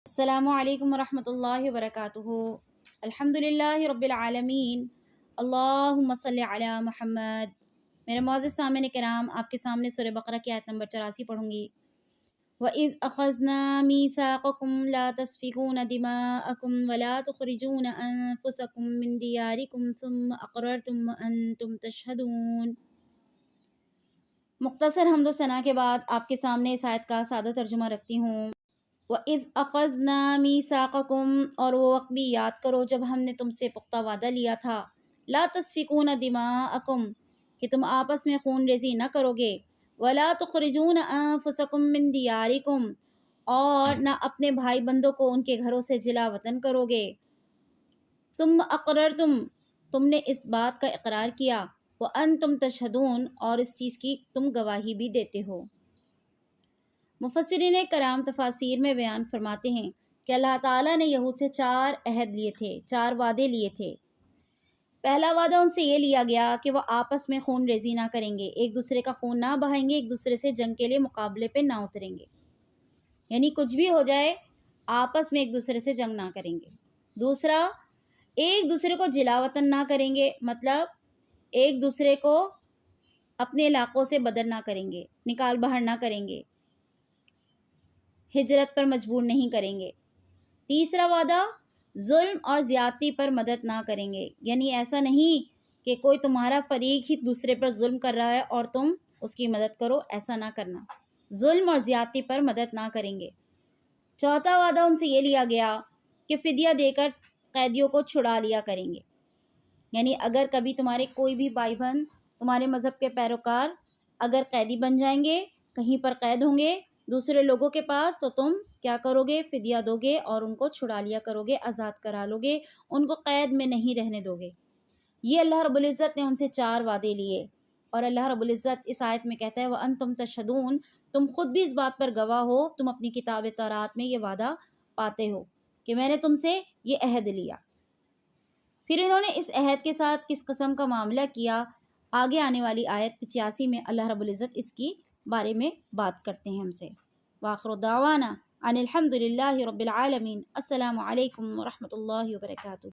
السلام علیکم ورحمۃ اللہ وبرکاتہ۔ الحمدللہ رب العالمین، اللہم صلی علی محمد۔ میرے معزز سامعین کرام، آپ کے سامنے سورہ بقرہ کی آیت نمبر 84 پڑھوں گی۔ وَإِذْ أَخَذْنَا مِيثَاقَكُمْ لَا تَسْفِكُونَ دِمَاءَكُمْ وَلَا تُخْرِجُونَ أَنفُسَكُمْ مِنْ دِيَارِكُمْ ثُمَّ أَقْرَرْتُمْ وَأَنْتُمْ تَشْهَدُونَ۔ مختصر حمد و ثنا کے بعد آپ کے سامنے اس آیت کا سادہ ترجمہ رکھتی ہوں۔ وَإِذْ أَخَذْنَا مِيثَاقَكُمْ، اور وہ وقت بھی یاد کرو جب ہم نے تم سے پختہ وعدہ لیا تھا، لَا تَسْفِكُونَ دِمَاءَكُمْ، کہ تم آپس میں خون ریزی نہ کرو گے، وَلَا تُخْرِجُونَ أَنفُسَكُمْ مِنْ دِيَارِكُمْ، اور نہ اپنے بھائی بندوں کو ان کے گھروں سے جلا وطن کرو گے، ثُمَّ أَقْرَرْتُمْ، تم نے اس بات کا اقرار کیا، وَأَنْتُمْ تَشْهَدُونَ، اور اس چیز کی تم گواہی بھی دیتے ہو۔ مفسرین کرام تفاسیر میں بیان فرماتے ہیں کہ اللہ تعالیٰ نے یہود سے 4 عہد لیے تھے، 4 وعدے لیے تھے۔ پہلا وعدہ ان سے یہ لیا گیا کہ وہ آپس میں خون ریزی نہ کریں گے، ایک دوسرے کا خون نہ بہائیں گے، ایک دوسرے سے جنگ کے لیے مقابلے پہ نہ اتریں گے، یعنی کچھ بھی ہو جائے آپس میں ایک دوسرے سے جنگ نہ کریں گے۔ دوسرا، ایک دوسرے کو جلا وطن نہ کریں گے، مطلب ایک دوسرے کو اپنے علاقوں سے بدر نہ کریں گے، نکال باہر نہ کریں گے، ہجرت پر مجبور نہیں کریں گے۔ تیسرا وعدہ، ظلم اور زیادتی پر مدد نہ کریں گے، یعنی ایسا نہیں کہ کوئی تمہارا فریق ہی دوسرے پر ظلم کر رہا ہے اور تم اس کی مدد کرو، ایسا نہ کرنا، ظلم اور زیادتی پر مدد نہ کریں گے۔ چوتھا وعدہ ان سے یہ لیا گیا کہ فدیہ دے کر قیدیوں کو چھڑا لیا کریں گے، یعنی اگر کبھی تمہارے کوئی بھی بھائی بہن، تمہارے مذہب کے پیروکار اگر قیدی بن جائیں گے، کہیں پر قید ہوں گے دوسرے لوگوں کے پاس، تو تم کیا کرو گے؟ فدیہ دو گے اور ان کو چھڑا لیا کرو گے، آزاد کرا لو گے، ان کو قید میں نہیں رہنے دو گے۔ یہ اللہ رب العزت نے ان سے 4 وعدے لیے، اور اللہ رب العزت اس آیت میں کہتا ہے وَأَنْتُمْ تَشْهَدُونَ، تم خود بھی اس بات پر گواہ ہو، تم اپنی کتاب تورات میں یہ وعدہ پاتے ہو کہ میں نے تم سے یہ عہد لیا۔ پھر انہوں نے اس عہد کے ساتھ کس قسم کا معاملہ کیا، آگے آنے والی آیت 85 میں اللہ رب العزت اس کی بارے میں بات کرتے ہیں ہم سے۔ وآخر دعوانا ان الحمد للہ رب العالمین۔ السلام علیکم ورحمۃ اللہ وبرکاتہ۔